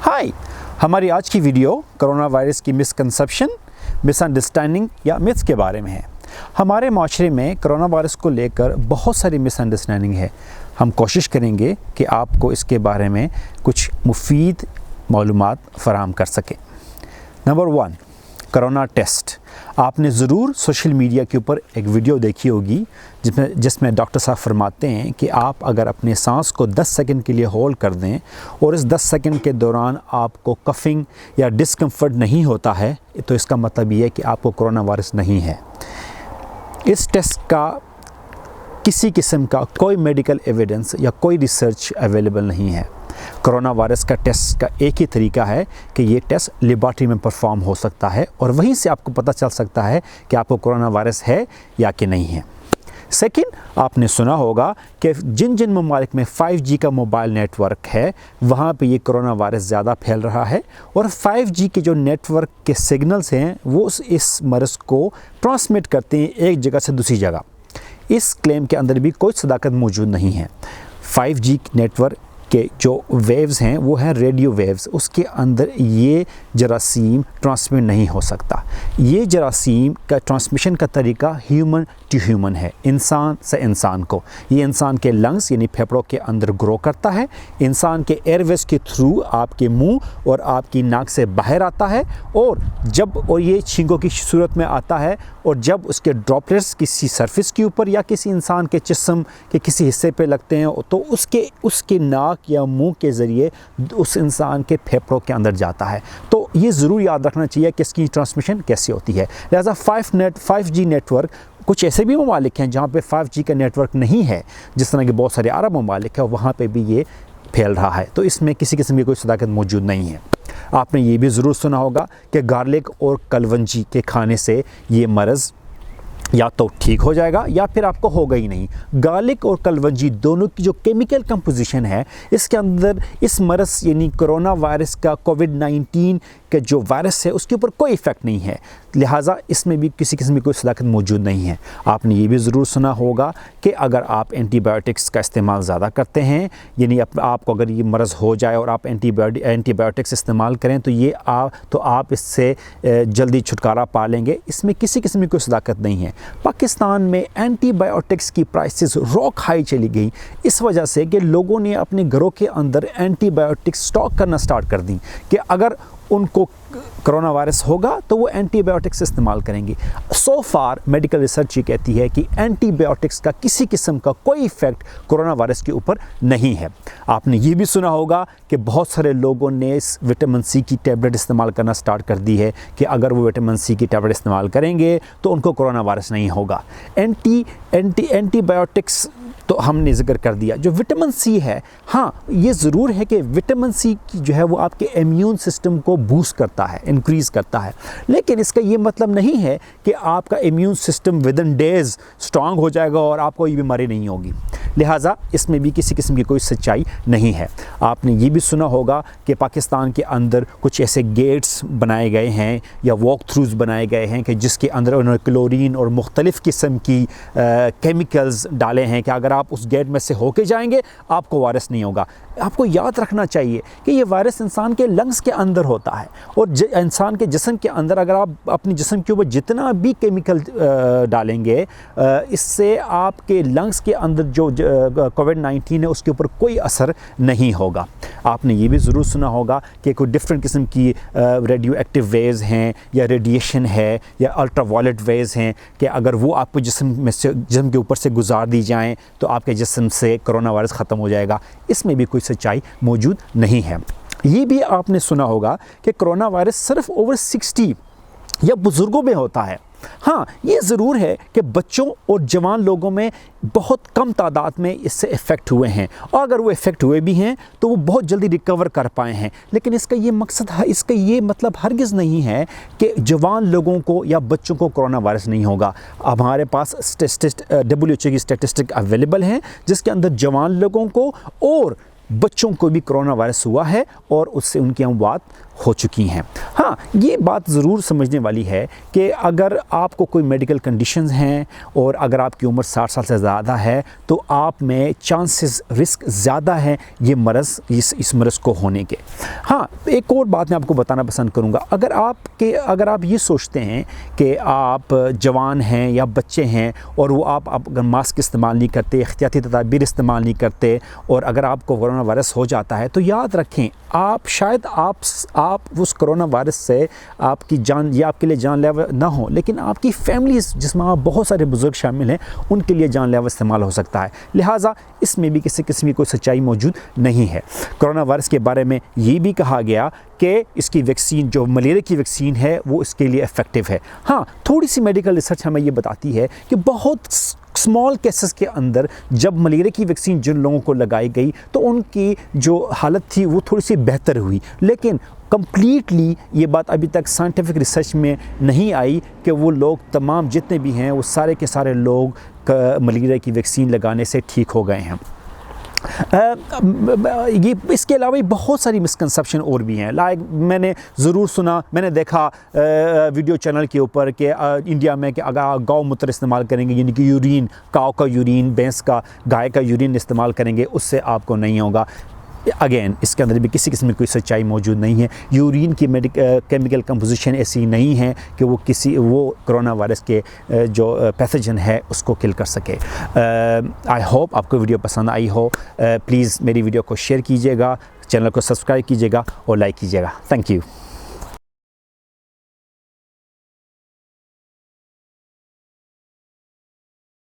हाय, हमारी आज की वीडियो कोरोना वायरस की मिसकंसेप्शन, मिसअंडरस्टैंडिंग या मिथ्स के बारे में है। हमारे माशरे में कोरोना वायरस को लेकर बहुत सारी मिसअंडरस्टैंडिंग है। हम कोशिश करेंगे कि आपको इसके बारे में कुछ मुफीद मालूमात फराहम कर सकें। नंबर 1, कोरोना टेस्ट। आपने ज़रूर सोशल मीडिया के ऊपर एक वीडियो देखी होगी जिसमें डॉक्टर साहब फरमाते हैं कि आप अगर अपने सांस को 10 सेकंड के लिए होल्ड कर दें और इस 10 सेकंड के दौरान आपको कफिंग या डिस्कम्फर्ट नहीं होता है तो इसका मतलब ये है कि आपको कोरोना वायरस नहीं है। इस टेस्ट का किसी किस्म का कोई मेडिकल एविडेंस या कोई रिसर्च अवेलेबल नहीं है। कोरोना वायरस का टेस्ट का एक ही तरीका है कि ये टेस्ट लेबॉरेटरी में परफॉर्म हो सकता है और वहीं से आपको पता चल सकता है कि आपको कोरोना वायरस है या कि नहीं है। सेकंड, आपने सुना होगा कि जिन जिन ममालिक में 5G का मोबाइल नेटवर्क है वहाँ पे ये कोरोना वायरस ज़्यादा फैल रहा है और 5G के जो नेटवर्क के सिग्नल्स हैं वो इस मर्ज़ को ट्रांसमिट करते हैं एक जगह से दूसरी जगह। इस क्लेम के अंदर भी कोई सदाकत मौजूद नहीं है। 5G नेटवर्क के जो वेव्स हैं वो हैं रेडियो वेव्स, उसके अंदर ये जरासीम ट्रांसमिट नहीं हो सकता। ये जरासीम का ट्रांसमिशन का तरीका ह्यूमन टू ह्यूमन है, इंसान से इंसान को। ये इंसान के लंग्स यानी फेफड़ों के अंदर ग्रो करता है, इंसान के एयरवेज के थ्रू आपके मुंह और आपकी नाक से बाहर आता है और ये छींकों की सूरत में आता है और जब उसके ड्रॉपलेट्स किसी सरफेस के ऊपर या किसी इंसान के जिस्म के किसी हिस्से पे लगते हैं तो उसके नाक या मुंह के ज़रिए उस इंसान के फेफड़ों के अंदर जाता है। तो ये ज़रूर याद रखना चाहिए कि इसकी ट्रांसमिशन कैसे होती है। लिहाजा 5G नेटवर्क, कुछ ऐसे भी ममालिक हैं जहाँ पे 5G का नेटवर्क नहीं है, जिस तरह के बहुत सारे अरब ममालिक हैं, वहाँ पे भी ये फैल रहा है। तो इसमें किसी किस्म की कोई सदाकत मौजूद नहीं है। आपने ये भी ज़रूर सुना होगा कि गार्लिक और कलवंजी के खाने से ये मर्ज़ या तो ठीक हो जाएगा या फिर आपको होगा ही नहीं। गार्लिक और कलवंजी दोनों की जो केमिकल कंपोजिशन है इसके अंदर इस मर्ज़ यानी कोरोना वायरस का कोविड-19 का जो वायरस है उसके ऊपर कोई इफ़ेक्ट नहीं है। लिहाजा इसमें भी किसी किस्म की कोई सदाकत मौजूद नहीं है। आपने ये भी ज़रूर सुना होगा कि अगर आप एंटीबायोटिक्स का इस्तेमाल ज़्यादा करते हैं, यानी आपको अगर ये मर्ज़ हो जाए और आप एंटीबायोटिक्स इस्तेमाल करें तो आप इससे जल्दी छुटकारा पा लेंगे। इसमें किसी किस्म की कोई सदाकत नहीं है। पाकिस्तान में एंटीबायोटिक्स की प्राइसेस रॉक हाई चली गई इस वजह से कि लोगों ने अपने घरों के अंदर एंटीबायोटिक्स स्टॉक करना स्टार्ट कर दी कि अगर उनको कोरोना वायरस होगा तो वो एंटीबायोटिक्स इस्तेमाल करेंगे। सो फार मेडिकल रिसर्च ये कहती है कि एंटीबायोटिक्स का किसी किस्म का कोई इफ़ेक्ट कोरोना वायरस के ऊपर नहीं है। आपने ये भी सुना होगा कि बहुत सारे लोगों ने इस विटामिन सी की टैबलेट इस्तेमाल करना स्टार्ट कर दी है कि अगर वो विटामिन सी की टैबलेट इस्तेमाल करेंगे तो उनको कोरोना वायरस नहीं होगा। एंटीबायोटिक्स तो हमने ज़िक्र कर दिया। जो विटामिन सी है, हाँ ये ज़रूर है कि विटामिन सी की जो है वो आपके इम्यून सिस्टम को बूस्ट करता है, इंक्रीज़ करता है, लेकिन इसका ये मतलब नहीं है कि आपका immune system within days strong हो जाएगा और आपको ये बीमारी नहीं होगी। लिहाजा इसमें भी किसी किस्म की कोई सच्चाई नहीं है। आपने ये भी सुना होगा कि पाकिस्तान के अंदर कुछ ऐसे गेट्स बनाए गए हैं या वॉक थ्रूज़ बनाए गए हैं कि जिसके अंदर उन्होंने क्लोरीन और मुख्तलिफ़ किस्म की केमिकल्स डाले हैं कि अगर आप उस गेट में से होके जाएंगे आपको वायरस नहीं होगा। आपको याद रखना चाहिए कि ये वायरस इंसान के लंग्स के अंदर होता है और इंसान के जिस्म के अंदर अगर आप अपने जिस्म के ऊपर जितना भी केमिकल डालेंगे इससे आपके लंग्स के अंदर जो कोविड-19 है उसके ऊपर कोई असर नहीं होगा। आपने ये भी ज़रूर सुना होगा कि कोई डिफरेंट किस्म की रेडियो एक्टिव वेव्स हैं या रेडिएशन है या अल्ट्रावायलेट वेव्स हैं कि अगर वो आपको जिस्म के ऊपर से गुजार दी जाएँ तो आपके जिस्म से कोरोना वायरस ख़त्म हो जाएगा। इसमें भी कोई सच्चाई मौजूद नहीं है। ये भी आपने सुना होगा कि कोरोना वायरस सिर्फ ओवर 60 या बुज़ुर्गों में होता है। हाँ ये ज़रूर है कि बच्चों और जवान लोगों में बहुत कम तादाद में इससे इफ़ेक्ट हुए हैं और अगर वो इफ़ेक्ट हुए भी हैं तो वो बहुत जल्दी रिकवर कर पाए हैं, लेकिन इसका ये मतलब हरगिज़ नहीं है कि जवान लोगों को या बच्चों को कोरोना वायरस नहीं होगा। अब हमारे पास WHO की स्टैटिस्टिक अवेलेबल हैं जिसके अंदर जवान लोगों को और बच्चों को भी कोरोना वायरस हुआ है और उससे उनकी अमवात हो चुकी हैं। हाँ, ये बात ज़रूर समझने वाली है कि अगर आपको कोई मेडिकल कंडीशंस हैं और अगर आपकी उम्र 60 साल से ज़्यादा है तो आप में चांसेस रिस्क ज़्यादा है ये मरज़ इस मरज़ को होने के। हाँ, एक और बात मैं आपको बताना पसंद करूँगा, अगर आप ये सोचते हैं कि आप जवान हैं या बच्चे हैं और वो आप अगर मास्क इस्तेमाल नहीं करते, एहतियाती तदाबीर इस्तेमाल नहीं करते और अगर आपको कोरोना वायरस हो जाता है तो याद रखें आप उस कोरोना वायरस से आपकी जान या आपके लिए जानलेवा ना हो, लेकिन आपकी फैमिलीज़ जिसमें आप बहुत सारे बुज़ुर्ग शामिल हैं उनके लिए जानलेवा इस्तेमाल हो सकता है। लिहाजा इसमें भी किसी किस्म की कोई सच्चाई मौजूद नहीं है। कोरोना वायरस के बारे में ये भी कहा गया कि इसकी वैक्सीन जो मलेरिया की वैक्सीन है वो इसके लिए इफ़ेक्टिव है। हाँ, थोड़ी सी मेडिकल रिसर्च हमें ये बताती है कि बहुत स्मॉल केसेस के अंदर जब मलेरिया की वैक्सीन जिन लोगों को लगाई गई तो उनकी जो हालत थी वो थोड़ी सी बेहतर हुई, लेकिन कंप्लीटली ये बात अभी तक साइंटिफिक रिसर्च में नहीं आई कि वो लोग तमाम जितने भी हैं वो सारे के सारे लोग मलेरिया की वैक्सीन लगाने से ठीक हो गए हैं। ये इसके अलावा बहुत सारी मिसकंसेप्शन और भी हैं। मैंने ज़रूर सुना, मैंने देखा वीडियो चैनल के ऊपर कि इंडिया में कि अगर गौ मूत्र इस्तेमाल करेंगे यानी कि यूरिन, काऊ का यूरिन, भैंस का, गाय का यूरिन इस्तेमाल करेंगे उससे आपको नहीं होगा। अगेन इसके अंदर भी किसी किस्म की कोई सच्चाई मौजूद नहीं है। यूरिन की केमिकल कंपोजिशन ऐसी नहीं है कि वो कोरोना वायरस के जो पैथोजन है उसको किल कर सके। आई होप आपको वीडियो पसंद आई हो। प्लीज़ मेरी वीडियो को शेयर कीजिएगा, चैनल को सब्सक्राइब कीजिएगा और लाइक कीजिएगा। Thank you.